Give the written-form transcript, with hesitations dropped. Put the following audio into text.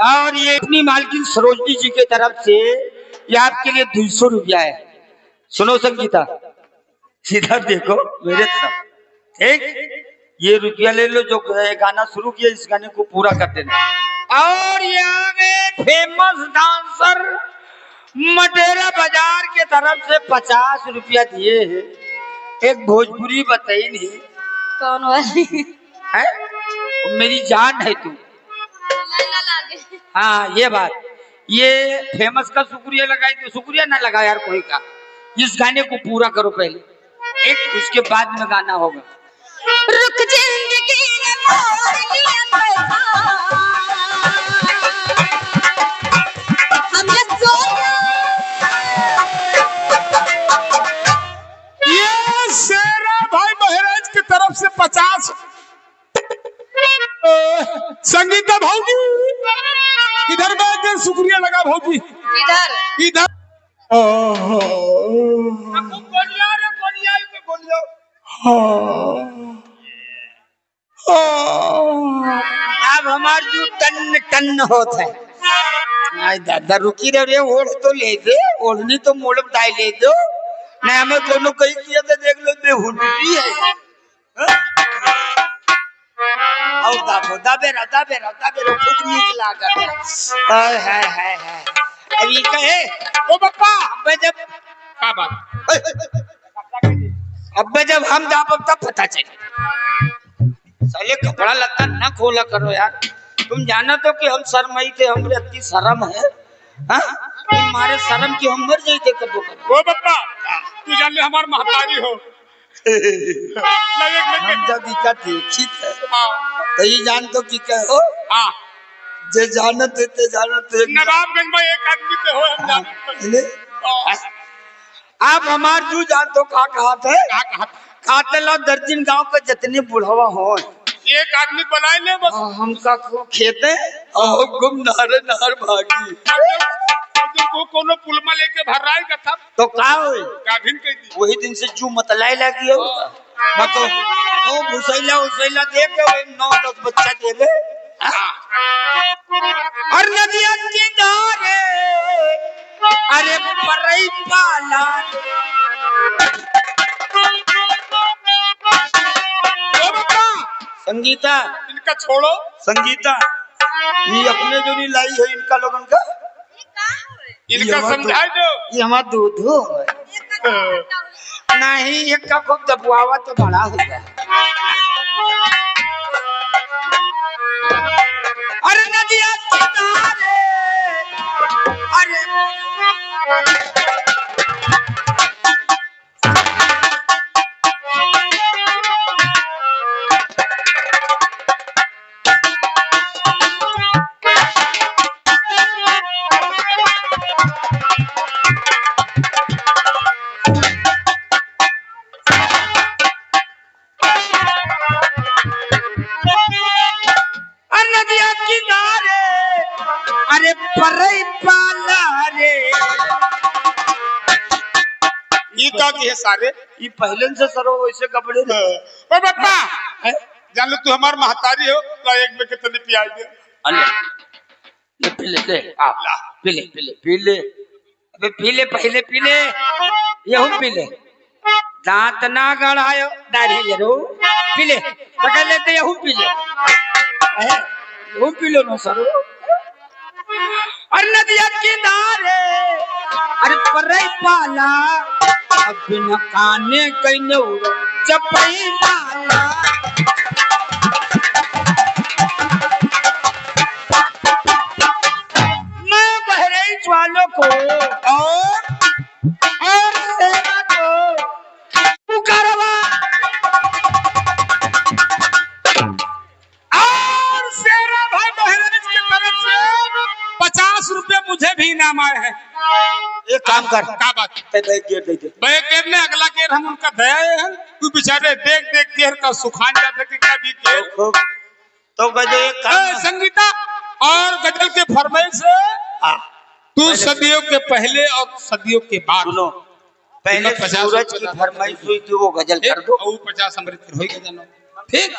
और ये अपनी मालकिन सरोजनी जी के तरफ से ये आपके लिए 200 रुपया है। सुनो संगीता, सीधा देखो मेरे तरफ, ठीक? ये रुपया ले लो, जो गाना शुरू किया इस गाने को पूरा कर देना। और ये आगे फेमस डांसर मटेरा बाजार के तरफ से 50 रुपया दिए हैं। एक भोजपुरी बताई नहीं कौन वाली है? मेरी जान है तू। हाँ ये बात, ये फेमस का शुक्रिया लगाई तो शुक्रिया ना लगा यार कोई का। इस गाने को पूरा करो पहले, एक उसके बाद में गाना होगा। रुक जिंदगी ने मोड़ लिया हमने सोचा। ये शेरा भाई महाराज की तरफ से 50। संगीता भाऊजी इधर बैठ कर शुक्रिया लगा भाऊजी। इधर इधर अब हमार जो टन टन होता है। दादा रुकी रे, ओढ़ तो ले दे, ओढ़नी तो मोड़ दाई ले दो ना। हमें दोनों कहीं किया तो देख लो बेहुडी है। और दाबे खूब नीक लागत है। हाय अभी कहे ओ पप्पा, अब जब हम दाब तब पता चले। साले कपड़ा लत्ता ना खोला करो यार। तुम जाना तो कि हम शर्मई थे, हमरे अति शर्म है। हाँ तुम्हारे शर्म की हम मर जाते कबो कबो। ओ पप्पा तू जान ले हमार महतारी हो। हम जब इका देखी थे तो ये जान तो कि कहो हाँ जे जानत नवाबगंज में एक आदमी पे हो हम जानते। आप हमार जू जान तो का कहत है कातला दर्जन गांव के जितने बुढ़वा हो एक आदमी बनाए ले बस। हमका को खेते और गुम नार भागी को कोनो पुलमा लेके भर रहा है था तो का होई गाभिन कह दी। वही दिन से जू मतलाई लगी हो बको ओ भुसैला देख के 9-10 बच्चा देले। और नदिया के धारे अरे परई पाला। संगीता इनका छोड़ो। संगीता ये अपने जो नहीं लाई है इनका लोगन का इनका समझा दो। ये हमारा दूध नहीं, एक का खूब दबुआवा तो बड़ा हो गया। अरे नदिया किनारे अरे परई पाला रे। ये का की है सारे ये पहले से सरो वैसे कपड़े रे। ओ पप्पा जान लो तू हमार महतारी हो तो एक में कितने पियाई दे। अल्लाह ये पीले आ पीले अबे पीले पहले पीले यहू पीले दांत ना गड़ायो दाढ़ी जरूर पीले पकड़ लेते यहू पीले यहू पीलो ना सरो। और नदिया किनारे अरे परई पाला अब बिना काने कइनो चपई लाला। मैं बहराइच वालों को और सेना को पुकारवा और शेरा भाई बहराइच की तरफ से 50 रुपए मुझे भी इनाम आए हैं। एक काम कर क्या बात दे दे भाई गेर ने अगला गेर हम उनका दया है तू बेचारे देख गेर का सुखान जाता कि क्या भी गेर तो गजो एक काम संगीता और गजल के फरमाइश से तू सदियों के पहले और सदियों के बाद सुनो पहले सूरज की फरमाइश हुई थी वो गजल कर दो। 50 अमृत हो गया जानो ठीक